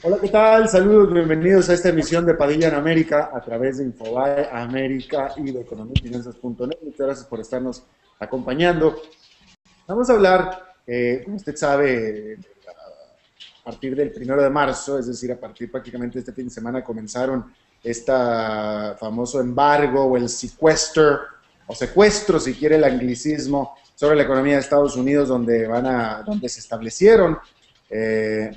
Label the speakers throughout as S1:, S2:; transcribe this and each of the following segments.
S1: Hola, ¿qué tal? Saludos, bienvenidos a esta emisión de Padilla en América a través de Infobae América y de economiafinanzas.net. Muchas gracias por estarnos acompañando. Vamos a hablar, como usted sabe, a partir del 1 de marzo, es decir, a partir prácticamente de este fin de semana comenzaron este famoso embargo o el sequester, o secuestro, si quiere el anglicismo, sobre la economía de Estados Unidos, donde se establecieron eh,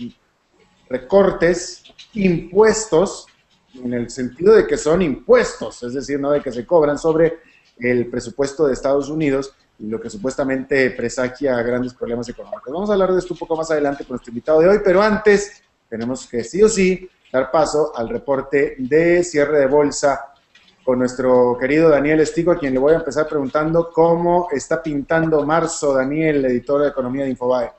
S1: recortes, impuestos, en el sentido de que son impuestos, es decir, no de que se cobran sobre el presupuesto de Estados Unidos, lo que supuestamente presagia grandes problemas económicos. Vamos a hablar de esto un poco más adelante con nuestro invitado de hoy, pero antes tenemos que sí o sí dar paso al reporte de cierre de bolsa con nuestro querido Daniel Estico, a quien le voy a empezar preguntando cómo está pintando marzo. Daniel, editor de Economía de Infobae.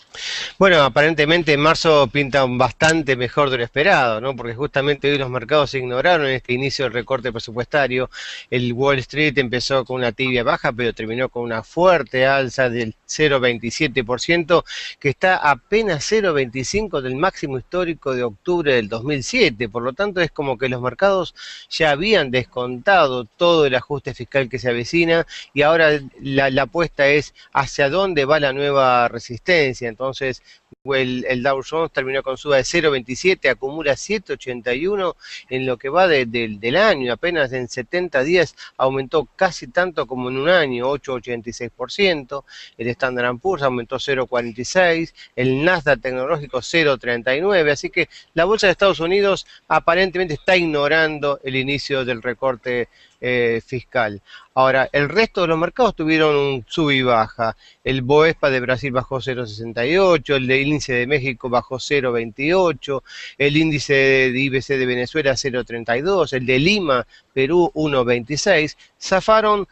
S2: Bueno, aparentemente marzo pinta bastante mejor de lo esperado, ¿no? Porque justamente hoy los mercados ignoraron este inicio del recorte presupuestario. El Wall Street empezó con una tibia baja, pero terminó con una fuerte alza del 0,27%, que está apenas 0,25 del máximo histórico de octubre del 2007. Por lo tanto, es como que los mercados ya habían descontado todo el ajuste fiscal que se avecina y ahora la apuesta es hacia dónde va la nueva resistencia. Entonces, el Dow Jones terminó con suba de 0,27, acumula 7,81 en lo que va del año, apenas en 70 días aumentó casi tanto como en un año, 8,86%, el Standard & Poor's aumentó 0,46, el Nasdaq tecnológico 0,39, así que la bolsa de Estados Unidos aparentemente está ignorando el inicio del recorte fiscal. Ahora, el resto de los mercados tuvieron un sub y baja. El Bovespa de Brasil bajó 0,68, el índice de México bajó 0,28, el índice de IBC de Venezuela 0,32, el de Lima, Perú 1,26, zafaron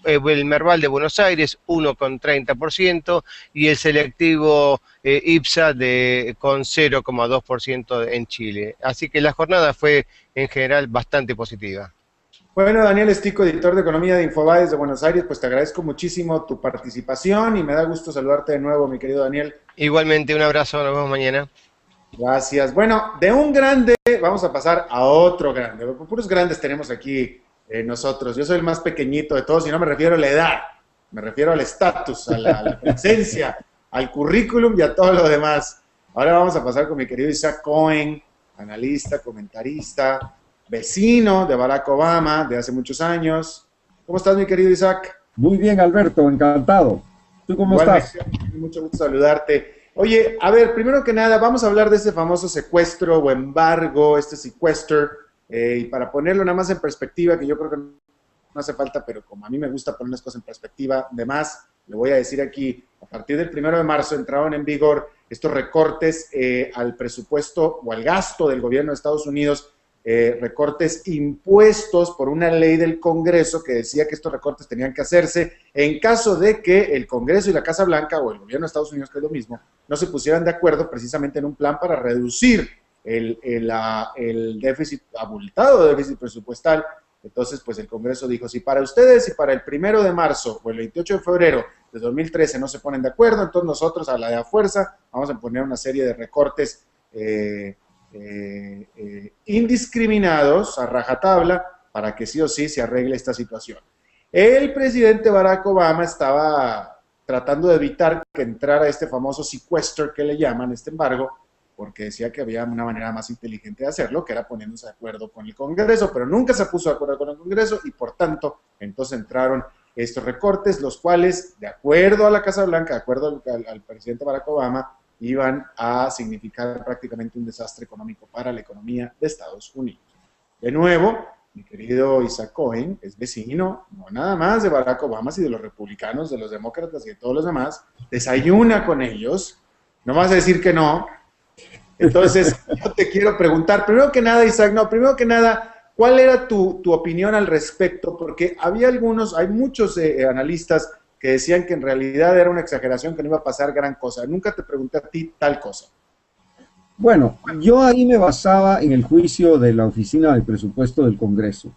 S2: el Merval de Buenos Aires 1,30% y el selectivo IPSA con 0,2% en Chile. Así que la jornada fue en general bastante positiva.
S1: Bueno, Daniel Estico, editor de Economía de Infobae de Buenos Aires, pues te agradezco muchísimo tu participación y me da gusto saludarte de nuevo, mi querido Daniel.
S2: Igualmente, un abrazo, nos vemos mañana.
S1: Gracias. Bueno, de un grande vamos a pasar a otro grande. Puros grandes tenemos aquí nosotros. Yo soy el más pequeñito de todos y no me refiero a la edad, me refiero al estatus, a la presencia, al currículum y a todo lo demás. Ahora vamos a pasar con mi querido Isaac Cohen, analista, comentarista, vecino de Barack Obama de hace muchos años. ¿Cómo estás, mi querido Isaac?
S3: Muy bien, Alberto, encantado. ¿Tú cómo estás?
S1: Igualmente, mucho gusto saludarte. Oye, a ver, primero que nada, vamos a hablar de este famoso secuestro o embargo, este sequester, y para ponerlo nada más en perspectiva, que yo creo que no hace falta, pero como a mí me gusta poner las cosas en perspectiva, de más, le voy a decir aquí, a partir del 1 de marzo entraron en vigor estos recortes al presupuesto o al gasto del gobierno de Estados Unidos, recortes impuestos por una ley del Congreso que decía que estos recortes tenían que hacerse en caso de que el Congreso y la Casa Blanca o el gobierno de Estados Unidos, que es lo mismo, no se pusieran de acuerdo precisamente en un plan para reducir el déficit, abultado déficit presupuestal. Entonces, pues el Congreso dijo, si para ustedes y para el 1 de marzo o el 28 de febrero de 2013 no se ponen de acuerdo, entonces nosotros a la de a fuerza vamos a poner una serie de recortes indiscriminados, a rajatabla, para que sí o sí se arregle esta situación. El presidente Barack Obama estaba tratando de evitar que entrara este famoso sequester que le llaman, este embargo, porque decía que había una manera más inteligente de hacerlo, que era poniéndose de acuerdo con el Congreso, pero nunca se puso de acuerdo con el Congreso y por tanto, entonces entraron estos recortes, los cuales, de acuerdo a la Casa Blanca, de acuerdo al presidente Barack Obama, iban a significar prácticamente un desastre económico para la economía de Estados Unidos. De nuevo, mi querido Isaac Cohen es vecino, no nada más de Barack Obama, sino de los republicanos, de los demócratas y de todos los demás, desayuna con ellos, no vas a decir que no. Entonces, yo te quiero preguntar, primero que nada, Isaac, primero que nada, ¿cuál era tu opinión al respecto? Porque hay muchos analistas que decían que en realidad era una exageración, que no iba a pasar gran cosa. Nunca te pregunté a ti tal cosa.
S3: Bueno, yo ahí me basaba en el juicio de la Oficina del Presupuesto del Congreso,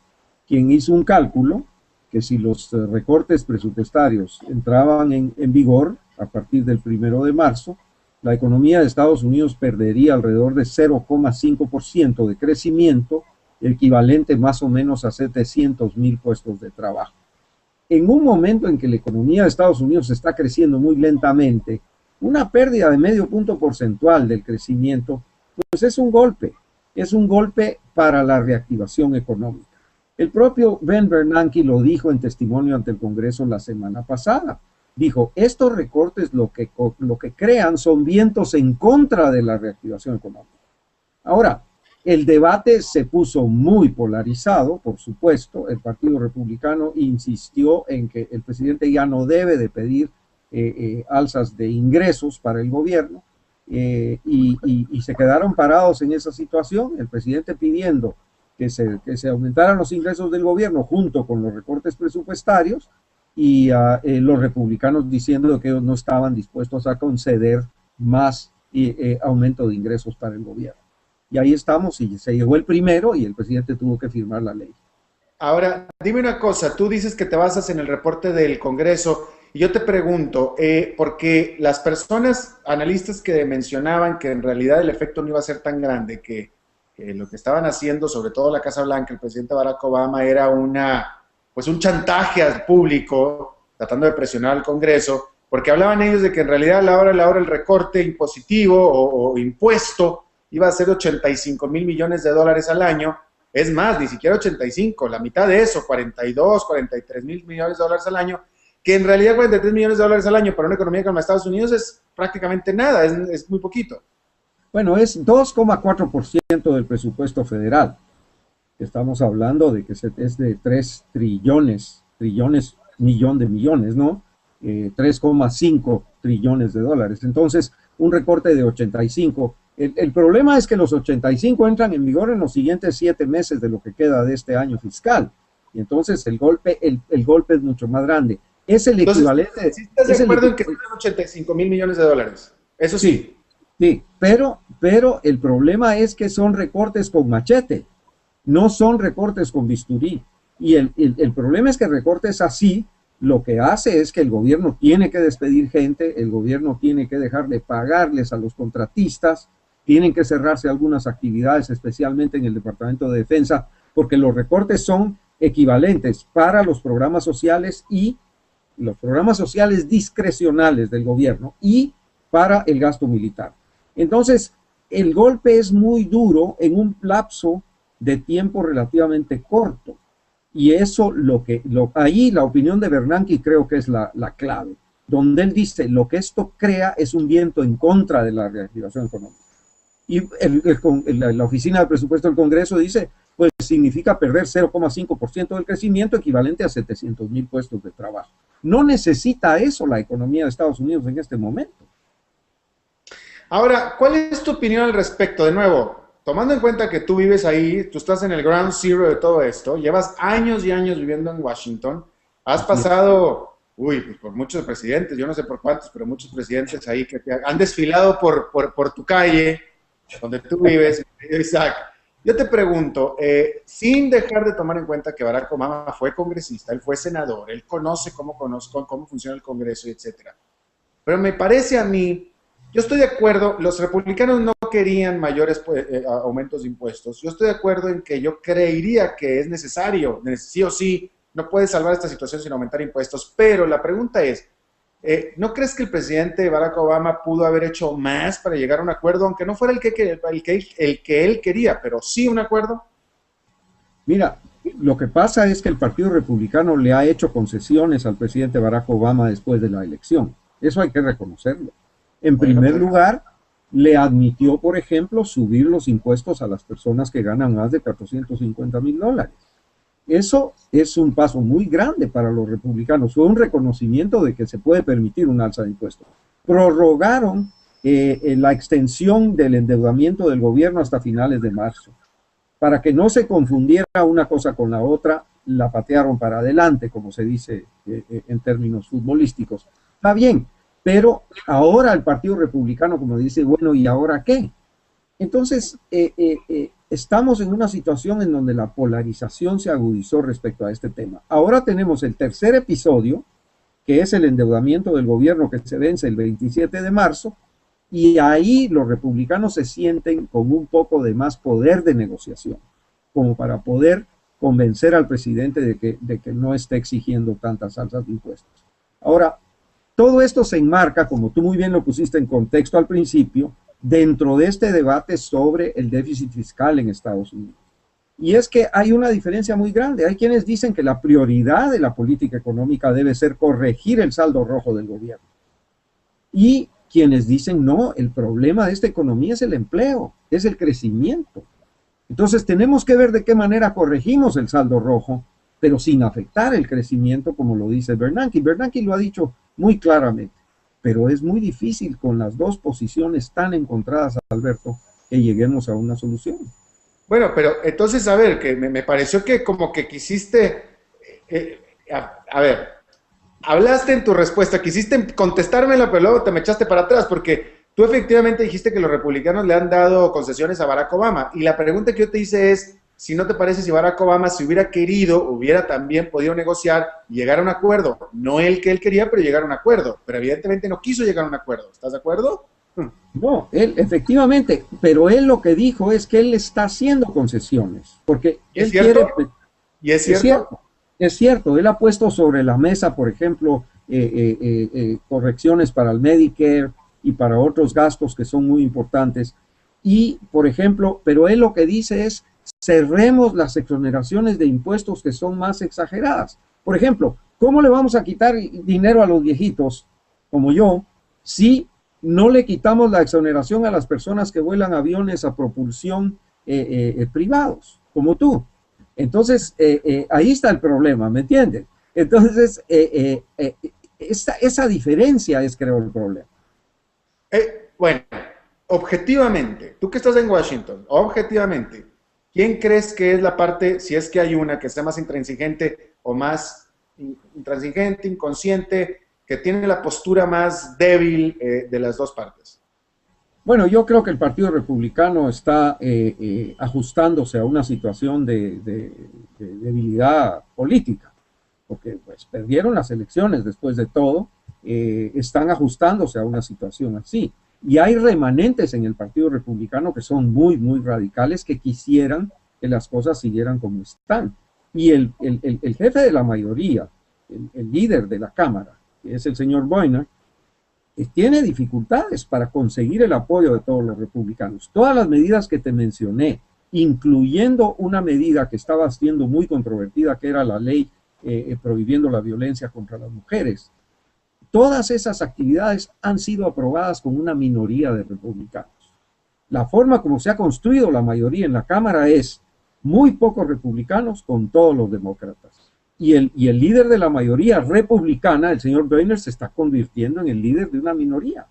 S3: quien hizo un cálculo que si los recortes presupuestarios entraban en vigor a partir del 1 de marzo, la economía de Estados Unidos perdería alrededor de 0,5% de crecimiento, equivalente más o menos a 700,000 puestos de trabajo. En un momento en que la economía de Estados Unidos está creciendo muy lentamente, una pérdida de medio punto porcentual del crecimiento, pues es un golpe para la reactivación económica. El propio Ben Bernanke lo dijo en testimonio ante el Congreso la semana pasada. Dijo, estos recortes lo que crean son vientos en contra de la reactivación económica. Ahora, el debate se puso muy polarizado, por supuesto. El Partido Republicano insistió en que el presidente ya no debe de pedir alzas de ingresos para el gobierno y se quedaron parados en esa situación. El presidente pidiendo que se aumentaran los ingresos del gobierno junto con los recortes presupuestarios y los republicanos diciendo que ellos no estaban dispuestos a conceder más aumento de ingresos para el gobierno. Y ahí estamos, y se llegó el primero y el presidente tuvo que firmar la ley.
S1: Ahora, dime una cosa, tú dices que te basas en el reporte del Congreso, y yo te pregunto, porque las personas, analistas que mencionaban que en realidad el efecto no iba a ser tan grande, que lo que estaban haciendo, sobre todo la Casa Blanca, el presidente Barack Obama, era un chantaje al público, tratando de presionar al Congreso, porque hablaban ellos de que en realidad a la hora el recorte impositivo o impuesto iba a ser 85 mil millones de dólares al año. Es más, ni siquiera 85, la mitad de eso, 42, 43 mil millones de dólares al año, que en realidad 43 millones de dólares al año para una economía como Estados Unidos es prácticamente nada, es muy poquito.
S3: Bueno, es 2,4% del presupuesto federal. Estamos hablando de que es de 3 trillones, millón de millones, ¿no? 3,5 trillones de dólares. Entonces, un recorte de 85. El problema es que los 85 entran en vigor en los siguientes 7 meses de lo que queda de este año fiscal. Y entonces el golpe es mucho más grande. Es el equivalente.
S1: ¿Sí estás de acuerdo en que son 85 mil millones de dólares? Eso sí.
S3: Sí, pero el problema es que son recortes con machete, no son recortes con bisturí. Y el problema es que recortes así, lo que hace es que el gobierno tiene que despedir gente, el gobierno tiene que dejar de pagarles a los contratistas, tienen que cerrarse algunas actividades, especialmente en el Departamento de Defensa, porque los recortes son equivalentes para los programas sociales y los programas sociales discrecionales del gobierno y para el gasto militar. Entonces, el golpe es muy duro en un lapso de tiempo relativamente corto. Y eso, ahí la opinión de Bernanke creo que es la clave, donde él dice, lo que esto crea es un viento en contra de la reactivación económica. Y la Oficina de Presupuesto del Congreso dice, pues significa perder 0,5% del crecimiento, equivalente a 700,000 puestos de trabajo. No necesita eso la economía de Estados Unidos en este momento.
S1: Ahora, ¿cuál es tu opinión al respecto? De nuevo, tomando en cuenta que tú vives ahí, tú estás en el ground zero de todo esto, llevas años y años viviendo en Washington, has pasado, pues por muchos presidentes, yo no sé por cuántos, pero muchos presidentes ahí que han desfilado por tu calle, donde tú vives, Isaac. Yo te pregunto, sin dejar de tomar en cuenta que Barack Obama fue congresista, él fue senador, él conoce cómo funciona el Congreso, etcétera. Pero me parece a mí, yo estoy de acuerdo, los republicanos no querían mayores aumentos de impuestos. Yo estoy de acuerdo en que yo creería que es necesario, sí o sí, no puedes salvar esta situación sin aumentar impuestos, pero la pregunta es, ¿no crees que el presidente Barack Obama pudo haber hecho más para llegar a un acuerdo, aunque no fuera el que él quería, pero sí un acuerdo?
S3: Mira, lo que pasa es que el Partido Republicano le ha hecho concesiones al presidente Barack Obama después de la elección. Eso hay que reconocerlo. En primer lugar, le admitió, por ejemplo, subir los impuestos a las personas que ganan más de $450,000. Eso es un paso muy grande para los republicanos. Fue un reconocimiento de que se puede permitir un alza de impuestos. Prorrogaron la extensión del endeudamiento del gobierno hasta finales de marzo. Para que no se confundiera una cosa con la otra, la patearon para adelante, como se dice en términos futbolísticos. Está bien. Pero ahora el Partido Republicano, como dice, bueno, ¿y ahora qué? Entonces, estamos en una situación en donde la polarización se agudizó respecto a este tema. Ahora tenemos el tercer episodio, que es el endeudamiento del gobierno que se vence el 27 de marzo, Y ahí los republicanos se sienten con un poco de más poder de negociación, como para poder convencer al presidente de que no esté exigiendo tantas alzas de impuestos. Ahora, todo esto se enmarca, como tú muy bien lo pusiste en contexto al principio, dentro de este debate sobre el déficit fiscal en Estados Unidos. Y es que hay una diferencia muy grande. Hay quienes dicen que la prioridad de la política económica debe ser corregir el saldo rojo del gobierno. Y quienes dicen, no, el problema de esta economía es el empleo, es el crecimiento. Entonces tenemos que ver de qué manera corregimos el saldo rojo, pero sin afectar el crecimiento, como lo dice Bernanke. Bernanke lo ha dicho muy claramente, pero es muy difícil con las dos posiciones tan encontradas, Alberto, que lleguemos a una solución.
S1: Bueno, pero entonces, a ver, que me pareció que como que quisiste, a ver, hablaste en tu respuesta, quisiste contestármela, pero luego te me echaste para atrás, porque tú efectivamente dijiste que los republicanos le han dado concesiones a Barack Obama, y la pregunta que yo te hice es, si no te parece si Barack Obama, si hubiera querido, hubiera también podido negociar y llegar a un acuerdo, no el que él quería, pero llegar a un acuerdo, pero evidentemente no quiso llegar a un acuerdo, ¿estás de acuerdo?
S3: No, él efectivamente, pero él lo que dijo es que él está haciendo concesiones, porque él quiere...
S1: ¿Y es cierto?
S3: Es cierto, él ha puesto sobre la mesa, por ejemplo, correcciones para el Medicare y para otros gastos que son muy importantes. Y, por ejemplo, pero él lo que dice es, cerremos las exoneraciones de impuestos que son más exageradas. Por ejemplo, ¿cómo le vamos a quitar dinero a los viejitos, como yo, si no le quitamos la exoneración a las personas que vuelan aviones a propulsión privados, como tú? Entonces, ahí está el problema, ¿me entiendes? Entonces, esa diferencia es, creo, el problema.
S1: Bueno, objetivamente, tú que estás en Washington, objetivamente, ¿quién crees que es la parte, si es que hay una, que sea más intransigente o más intransigente, inconsciente, que tiene la postura más débil de las dos partes?
S3: Bueno, yo creo que el Partido Republicano está ajustándose a una situación de debilidad política, porque pues perdieron las elecciones después de todo, están ajustándose a una situación así. Y hay remanentes en el Partido Republicano que son muy, muy radicales, que quisieran que las cosas siguieran como están. Y el jefe de la mayoría, el líder de la Cámara, que es el señor Boehner, tiene dificultades para conseguir el apoyo de todos los republicanos. Todas las medidas que te mencioné, incluyendo una medida que estaba siendo muy controvertida, que era la ley prohibiendo la violencia contra las mujeres, todas esas actividades han sido aprobadas con una minoría de republicanos. La forma como se ha construido la mayoría en la Cámara es muy pocos republicanos con todos los demócratas. Y el líder de la mayoría republicana, el señor Boehner, se está convirtiendo en el líder de una minoría.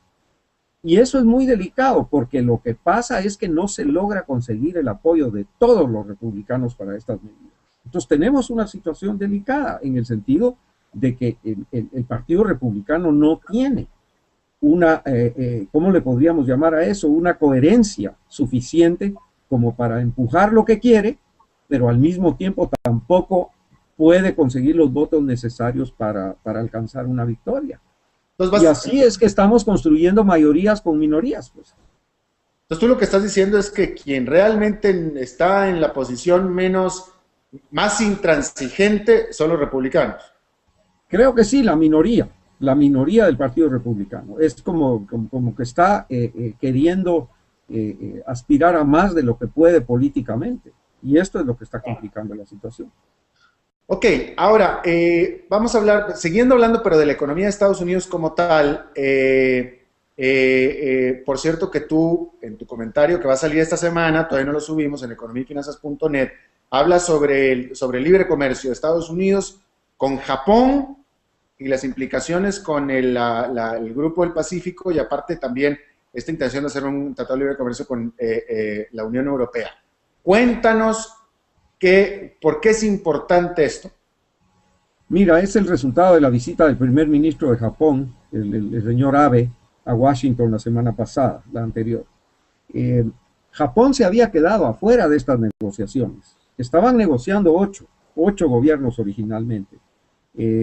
S3: Y eso es muy delicado, porque lo que pasa es que no se logra conseguir el apoyo de todos los republicanos para estas medidas. Entonces tenemos una situación delicada en el sentido de que el Partido Republicano no tiene una, ¿cómo le podríamos llamar a eso? Una coherencia suficiente como para empujar lo que quiere, pero al mismo tiempo tampoco puede conseguir los votos necesarios para alcanzar una victoria. Entonces, y así es que estamos construyendo mayorías con minorías. Pues.
S1: Entonces tú lo que estás diciendo es que quien realmente está en la posición más intransigente son los republicanos.
S3: Creo que sí, la minoría del Partido Republicano. Es como que está queriendo aspirar a más de lo que puede políticamente. Y esto es lo que está complicando la situación.
S1: Ok, ahora vamos a hablar, siguiendo hablando, pero de la economía de Estados Unidos como tal. Por cierto que tú, en tu comentario que va a salir esta semana, todavía no lo subimos, en economiafinanzas.net, hablas sobre el libre comercio de Estados Unidos con Japón y las implicaciones con el Grupo del Pacífico, y aparte también esta intención de hacer un tratado de libre comercio con la Unión Europea. Cuéntanos por qué es importante esto.
S3: Mira, es el resultado de la visita del primer ministro de Japón, el señor Abe, a Washington la semana pasada, la anterior. Japón se había quedado afuera de estas negociaciones. Estaban negociando ocho gobiernos originalmente.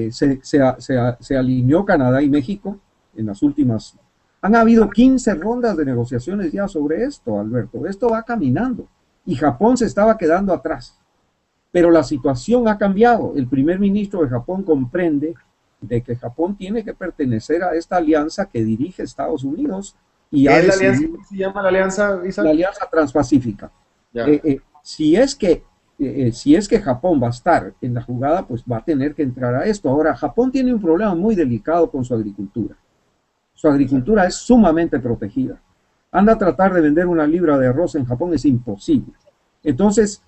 S3: Se alineó Canadá y México en las últimas Han habido 15 rondas de negociaciones ya sobre esto, Alberto. Esto va caminando y Japón se estaba quedando atrás. Pero la situación ha cambiado. El primer ministro de Japón comprende de que Japón tiene que pertenecer a esta alianza que dirige Estados Unidos. Y
S1: ¿Qué es la alianza? ¿Cómo se llama la alianza, Isaac?
S3: La alianza transpacífica. Si es que Japón va a estar en la jugada, pues va a tener que entrar a esto. Ahora, Japón tiene un problema muy delicado con su agricultura. Su agricultura es sumamente protegida. Anda a tratar de vender una libra de arroz en Japón, es imposible. Entonces,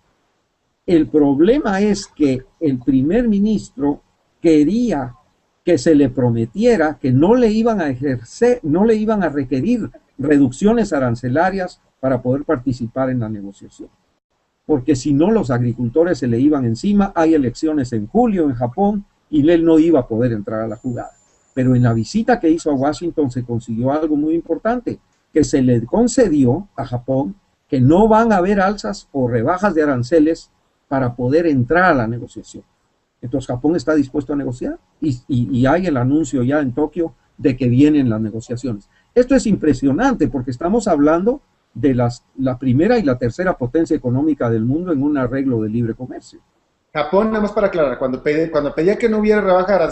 S3: el problema es que el primer ministro quería que se le prometiera que no le iban a ejercer, no le iban a requerir reducciones arancelarias para poder participar en la negociación. Porque si no, los agricultores se le iban encima. Hay elecciones en julio en Japón y él no iba a poder entrar a la jugada. Pero en la visita que hizo a Washington se consiguió algo muy importante, que se le concedió a Japón que no van a haber alzas o rebajas de aranceles para poder entrar a la negociación. Entonces Japón está dispuesto a negociar y hay el anuncio ya en Tokio de que vienen las negociaciones. Esto es impresionante porque estamos hablando de la primera y la tercera potencia económica del mundo en un arreglo de libre comercio.
S1: Japón, nada más para aclarar, cuando pedía que no hubiera rebaja de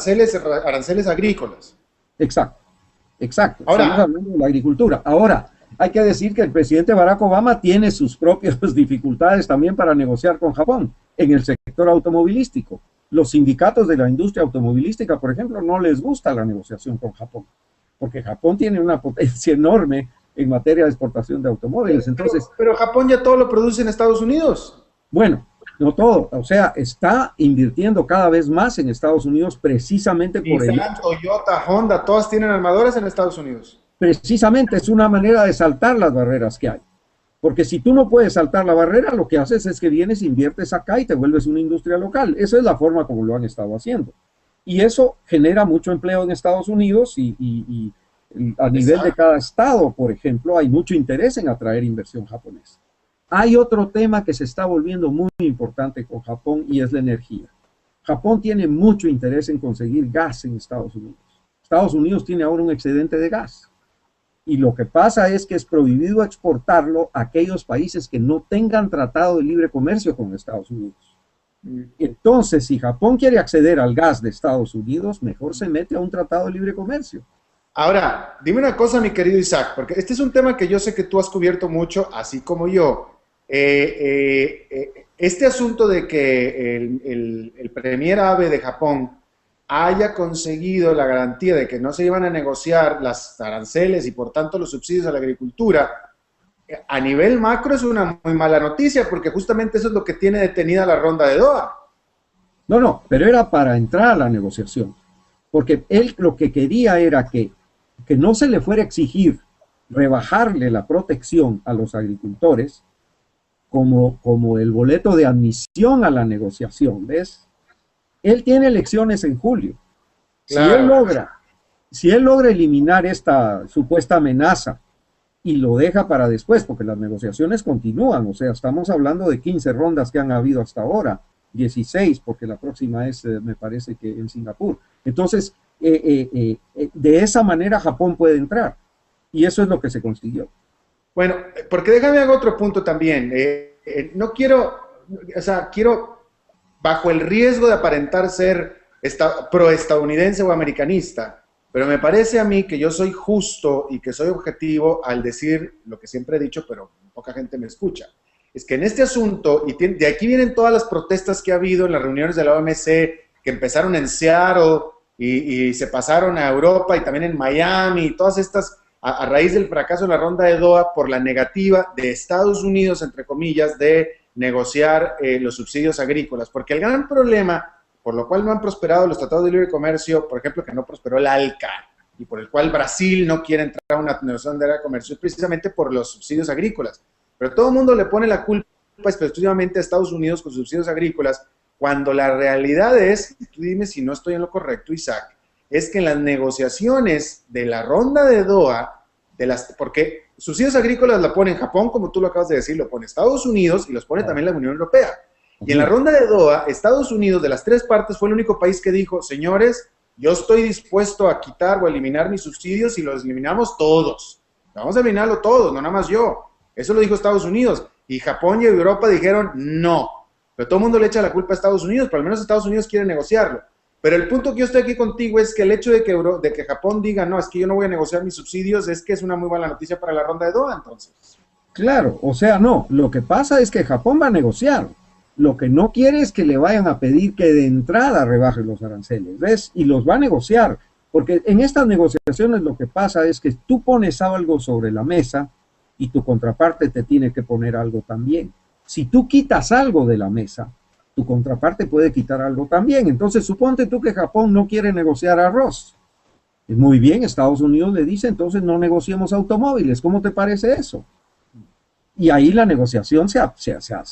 S1: aranceles agrícolas.
S3: Exacto.
S1: Ahora,
S3: estamos hablando de la agricultura. Ahora, hay que decir que el presidente Barack Obama tiene sus propias dificultades también para negociar con Japón en el sector automovilístico. Los sindicatos de la industria automovilística, por ejemplo, no les gusta la negociación con Japón, porque Japón tiene una potencia enorme en materia de exportación de automóviles. Entonces,
S1: pero Japón ya todo lo produce en Estados Unidos.
S3: Bueno, no todo, o sea, está invirtiendo cada vez más en Estados Unidos precisamente por el...
S1: Toyota, Honda, todas tienen armadores en Estados Unidos.
S3: Precisamente es una manera de saltar las barreras que hay. Porque si tú no puedes saltar la barrera, lo que haces es que vienes, inviertes acá y te vuelves una industria local. Esa es la forma como lo han estado haciendo. Y eso genera mucho empleo en Estados Unidos y a nivel de cada estado, por ejemplo, hay mucho interés en atraer inversión japonesa. Hay otro tema que se está volviendo muy importante con Japón y es la energía. Japón tiene mucho interés en conseguir gas en Estados Unidos. Estados Unidos tiene ahora un excedente de gas. Y lo que pasa es que es prohibido exportarlo a aquellos países que no tengan tratado de libre comercio con Estados Unidos. Entonces, si Japón quiere acceder al gas de Estados Unidos, mejor se mete a un tratado de libre comercio.
S1: Ahora, dime una cosa, mi querido Isaac, porque este es un tema que yo sé que tú has cubierto mucho, así como yo. Este asunto de que el premier Abe de Japón haya conseguido la garantía de que no se iban a negociar las aranceles y por tanto los subsidios a la agricultura, a nivel macro es una muy mala noticia porque justamente eso es lo que tiene detenida la ronda de Doha.
S3: No, pero era para entrar a la negociación, porque él lo que quería era que no se le fuera a exigir rebajarle la protección a los agricultores como el boleto de admisión a la negociación, ¿ves? Él tiene elecciones en julio. Claro. Si él logra eliminar esta supuesta amenaza y lo deja para después, porque las negociaciones continúan, o sea, estamos hablando de 15 rondas que han habido hasta ahora, 16, porque la próxima es, me parece que en Singapur. Entonces, de esa manera Japón puede entrar, y eso es lo que se consiguió.
S1: Bueno, porque déjame hacer otro punto también. No quiero, o sea, quiero, bajo el riesgo de aparentar ser pro-estadounidense o americanista, pero me parece a mí que yo soy justo y que soy objetivo al decir lo que siempre he dicho, pero poca gente me escucha. Es que en este asunto, y de aquí vienen todas las protestas que ha habido en las reuniones de la OMC, que empezaron en Seattle y se pasaron a Europa y también en Miami, y todas estas, a raíz del fracaso en la ronda de Doha por la negativa de Estados Unidos, entre comillas, de negociar los subsidios agrícolas. Porque el gran problema, por lo cual no han prosperado los tratados de libre comercio, por ejemplo, que no prosperó el ALCA, y por el cual Brasil no quiere entrar a una negociación de libre comercio, es precisamente por los subsidios agrícolas. Pero todo el mundo le pone la culpa exclusivamente a Estados Unidos con subsidios agrícolas, cuando la realidad es, tú dime si no estoy en lo correcto, Isaac, es que en las negociaciones de la ronda de Doha, porque subsidios agrícolas la pone Japón, como tú lo acabas de decir, lo pone Estados Unidos y los pone también la Unión Europea. Y en la ronda de Doha, Estados Unidos, de las tres partes, fue el único país que dijo, señores, yo estoy dispuesto a quitar o eliminar mis subsidios y los eliminamos todos. Vamos a eliminarlo todos, no nada más yo. Eso lo dijo Estados Unidos. Y Japón y Europa dijeron no. Pero todo el mundo le echa la culpa a Estados Unidos, pero al menos Estados Unidos quiere negociarlo. Pero el punto que yo estoy aquí contigo es que el hecho de que Japón diga, no, es que yo no voy a negociar mis subsidios, es que es una muy mala noticia para la ronda de Doha, entonces.
S3: Claro, o sea, no, lo que pasa es que Japón va a negociar. Lo que no quiere es que le vayan a pedir que de entrada rebajen los aranceles, ¿ves? Y los va a negociar, porque en estas negociaciones lo que pasa es que tú pones algo sobre la mesa y tu contraparte te tiene que poner algo también. Si tú quitas algo de la mesa, tu contraparte puede quitar algo también. Entonces, suponte tú que Japón no quiere negociar arroz. Muy bien, Estados Unidos le dice, entonces no negociemos automóviles. ¿Cómo te parece eso? Y ahí la negociación se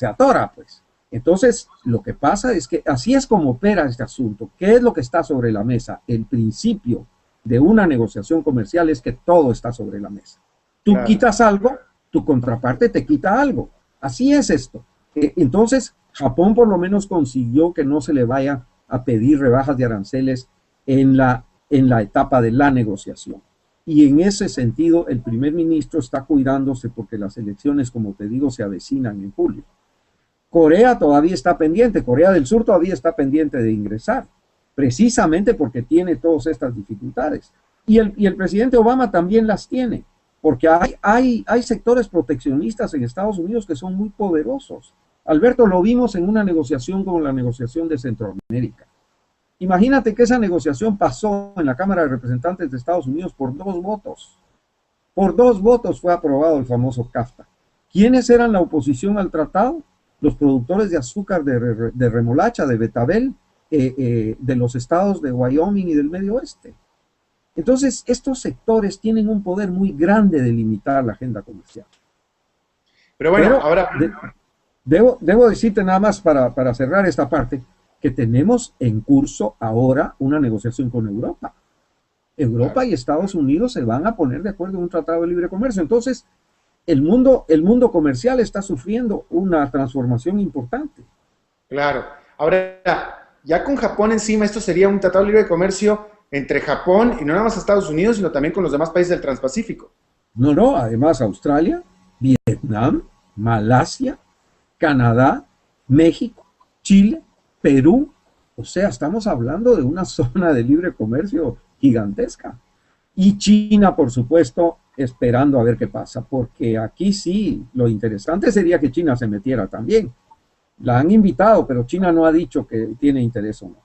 S3: atora, pues. Entonces, lo que pasa es que así es como opera este asunto. ¿Qué es lo que está sobre la mesa? El principio de una negociación comercial es que todo está sobre la mesa. Tú quitas algo, tu contraparte te quita algo. Así es esto. Entonces, Japón por lo menos consiguió que no se le vaya a pedir rebajas de aranceles en la etapa de la negociación. Y en ese sentido, el primer ministro está cuidándose porque las elecciones, como te digo, se avecinan en julio. Corea todavía está pendiente, Corea del Sur todavía está pendiente de ingresar, precisamente porque tiene todas estas dificultades. Y el presidente Obama también las tiene, porque hay sectores proteccionistas en Estados Unidos que son muy poderosos. Alberto, lo vimos en una negociación como la negociación de Centroamérica. Imagínate que esa negociación pasó en la Cámara de Representantes de Estados Unidos por 2 votos. Por 2 votos fue aprobado el famoso CAFTA. ¿Quiénes eran la oposición al tratado? Los productores de azúcar de remolacha, de betabel, de los estados de Wyoming y del Medio Oeste. Entonces, estos sectores tienen un poder muy grande de limitar la agenda comercial.
S1: Pero bueno, ahora...
S3: Debo decirte nada más para cerrar esta parte, que tenemos en curso ahora una negociación con Europa. Europa y Estados Unidos se van a poner de acuerdo en un tratado de libre comercio. Entonces, el mundo comercial está sufriendo una transformación importante.
S1: Claro. Ahora, ya con Japón encima, esto sería un tratado de libre comercio entre Japón y no nada más Estados Unidos, sino también con los demás países del Transpacífico.
S3: No, además Australia, Vietnam, Malasia, Canadá, México, Chile, Perú. O sea, estamos hablando de una zona de libre comercio gigantesca. Y China, por supuesto, esperando a ver qué pasa, porque aquí sí, lo interesante sería que China se metiera también. La han invitado, pero China no ha dicho que tiene interés o no.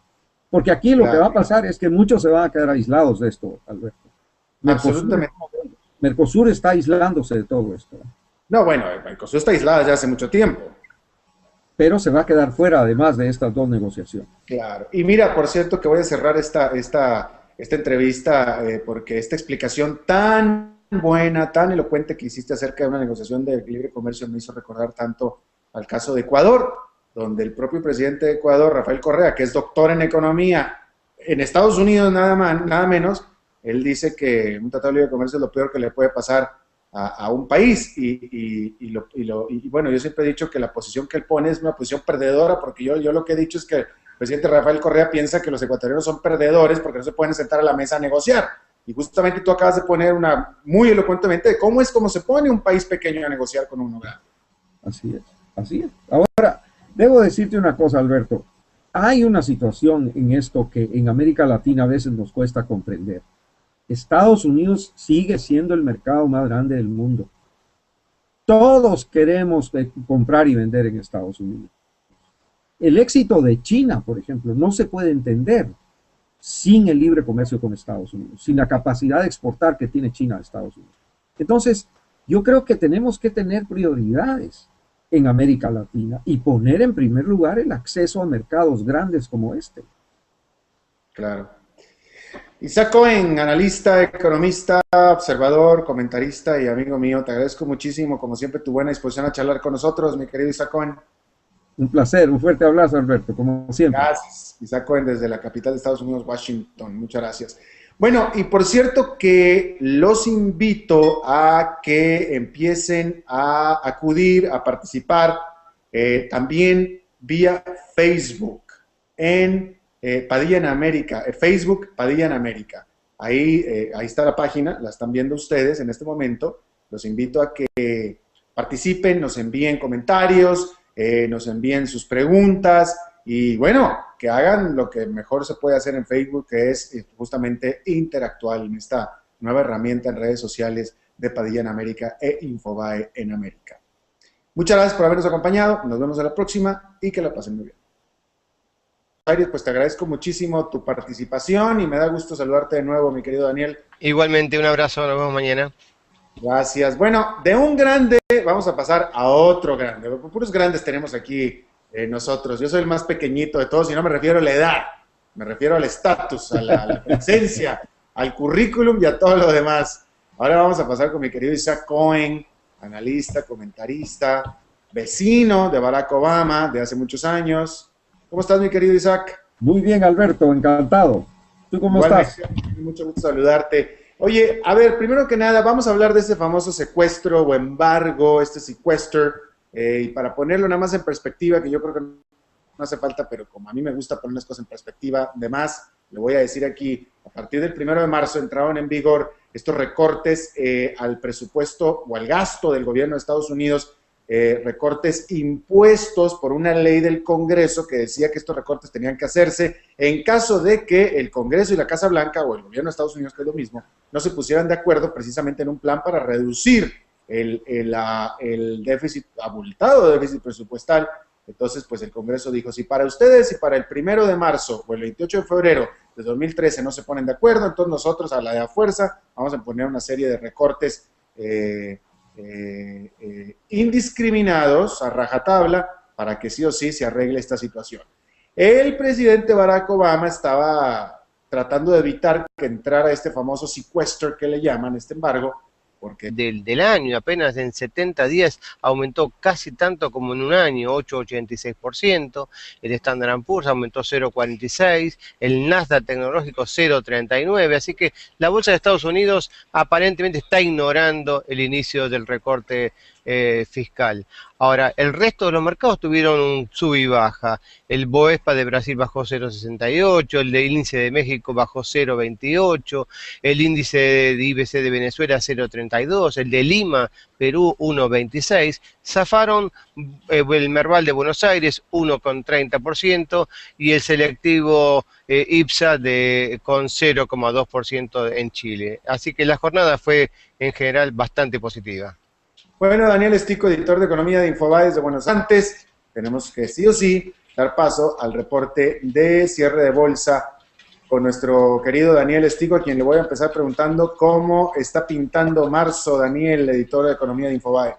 S3: Porque aquí lo que va a pasar es que muchos se van a quedar aislados de esto, Alberto.
S1: Absolutamente.
S3: Mercosur está aislándose de todo esto.
S1: No, bueno, Mercosur está aislada desde hace mucho tiempo.
S3: Pero se va a quedar fuera además de estas 2 negociaciones.
S1: Claro. Y mira, por cierto, que voy a cerrar esta entrevista porque esta explicación tan buena, tan elocuente que hiciste acerca de una negociación de libre comercio me hizo recordar tanto al caso de Ecuador, donde el propio presidente de Ecuador, Rafael Correa, que es doctor en economía en Estados Unidos nada menos, él dice que un tratado de libre comercio es lo peor que le puede pasar a un país y bueno, yo siempre he dicho que la posición que él pone es una posición perdedora, porque yo lo que he dicho es que el presidente Rafael Correa piensa que los ecuatorianos son perdedores porque no se pueden sentar a la mesa a negociar, y justamente tú acabas de poner muy elocuentemente de cómo se pone un país pequeño a negociar con uno grande.
S3: Así es. Ahora, debo decirte una cosa, Alberto, hay una situación en esto que en América Latina a veces nos cuesta comprender. Estados Unidos sigue siendo el mercado más grande del mundo. Todos queremos comprar y vender en Estados Unidos. El éxito de China, por ejemplo, no se puede entender sin el libre comercio con Estados Unidos, sin la capacidad de exportar que tiene China a Estados Unidos. Entonces, yo creo que tenemos que tener prioridades en América Latina y poner en primer lugar el acceso a mercados grandes como este.
S1: Claro. Isaac Cohen, analista, economista, observador, comentarista y amigo mío, te agradezco muchísimo, como siempre, tu buena disposición a charlar con nosotros, mi querido Isaac Cohen.
S3: Un placer, un fuerte abrazo, Alberto, como siempre.
S1: Gracias, Isaac Cohen, desde la capital de Estados Unidos, Washington. Muchas gracias. Bueno, y por cierto que los invito a que empiecen a acudir, a participar también vía Facebook en Padilla en América, Facebook Padilla en América. Ahí está la página, la están viendo ustedes en este momento. Los invito a que participen, nos envíen comentarios, nos envíen sus preguntas y bueno, que hagan lo que mejor se puede hacer en Facebook, que es justamente interactuar en esta nueva herramienta en redes sociales de Padilla en América e Infobae en América. Muchas gracias por habernos acompañado, nos vemos a la próxima y que la pasen muy bien. Aires, pues te agradezco muchísimo tu participación y me da gusto saludarte de nuevo, mi querido Daniel.
S2: Igualmente, un abrazo, nos vemos mañana.
S1: Gracias. Bueno, de un grande vamos a pasar a otro grande. Puros grandes tenemos aquí nosotros. Yo soy el más pequeñito de todos y no me refiero a la edad, me refiero al estatus, a la presencia, al currículum y a todo lo demás. Ahora vamos a pasar con mi querido Isaac Cohen, analista, comentarista, vecino de Barack Obama de hace muchos años. ¿Cómo estás, mi querido Isaac?
S3: Muy bien, Alberto, encantado. ¿Tú cómo estás?
S1: Mucho gusto saludarte. Oye, a ver, primero que nada, vamos a hablar de este famoso secuestro o embargo, este sequester, y para ponerlo nada más en perspectiva, que yo creo que no hace falta, pero como a mí me gusta poner las cosas en perspectiva, además, le voy a decir aquí, a partir del 1 de marzo entraron en vigor estos recortes al presupuesto o al gasto del gobierno de Estados Unidos, recortes impuestos por una ley del Congreso que decía que estos recortes tenían que hacerse en caso de que el Congreso y la Casa Blanca o el gobierno de Estados Unidos, que es lo mismo, no se pusieran de acuerdo precisamente en un plan para reducir el déficit, abultado déficit presupuestal. Entonces, pues el Congreso dijo, si para ustedes y para el 1 de marzo o el 28 de febrero de 2013 no se ponen de acuerdo, entonces nosotros a la de a fuerza vamos a poner una serie de recortes indiscriminados, a rajatabla, para que sí o sí se arregle esta situación. El presidente Barack Obama estaba tratando de evitar que entrara este famoso sequester que le llaman, este embargo, porque
S2: del año, apenas en 70 días aumentó casi tanto como en un año, 8,86%, el Standard & Poor's aumentó 0,46%, el Nasdaq tecnológico 0,39%, así que la bolsa de Estados Unidos aparentemente está ignorando el inicio del recorte fiscal. Ahora, el resto de los mercados tuvieron un sub y baja. El Bovespa de Brasil bajó 0,68, el de índice de México bajó 0,28, el índice de IBC de Venezuela 0,32, el de Lima, Perú 1,26, zafaron el Merval de Buenos Aires 1,30% y el selectivo IPSA con 0,2% en Chile. Así que la jornada fue en general bastante positiva.
S1: Bueno, Daniel Estico, editor de Economía de Infobae de Buenos Aires. Tenemos que sí o sí dar paso al reporte de cierre de bolsa con nuestro querido Daniel Estico, a quien le voy a empezar preguntando cómo está pintando marzo, Daniel, editor de Economía de Infobae.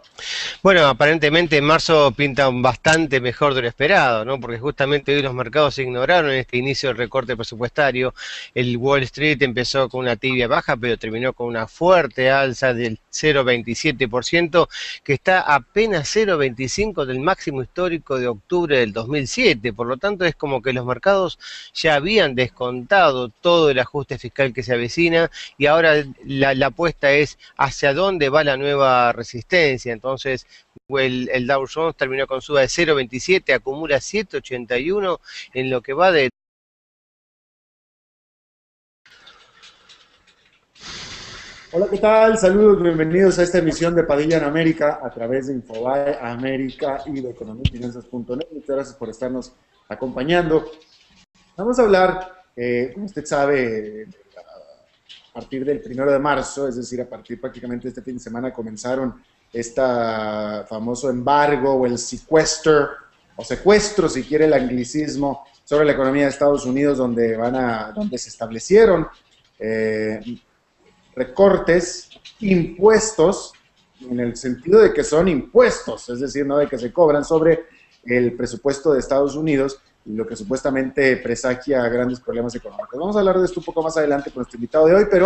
S2: Bueno, aparentemente marzo pinta bastante mejor de lo esperado, ¿no? Porque justamente hoy los mercados ignoraron este inicio del recorte presupuestario. El Wall Street empezó con una tibia baja, pero terminó con una fuerte alza del 0,27%, que está apenas 0,25% del máximo histórico de octubre del 2007. Por lo tanto, es como que los mercados ya habían descontado todo el ajuste fiscal que se avecina y ahora la apuesta es hacia dónde va la nueva resistencia. Entonces el Dow Jones terminó con suba de 0,27, acumula 7,81 en lo que va de...
S1: Hola, ¿qué tal? Saludos, bienvenidos a esta emisión de Padilla en América a través de Infobae América y de economiafinanzas.net. Muchas gracias por estarnos acompañando. Vamos a hablar, como usted sabe, a partir del 1 de marzo, es decir, a partir prácticamente de este fin de semana comenzaron este famoso embargo o el sequester, o secuestro, si quiere el anglicismo, sobre la economía de Estados Unidos, donde se establecieron recortes, impuestos, en el sentido de que son impuestos, es decir, no de que se cobran sobre el presupuesto de Estados Unidos, lo que supuestamente presagia grandes problemas económicos. Vamos a hablar de esto un poco más adelante con nuestro invitado de hoy, pero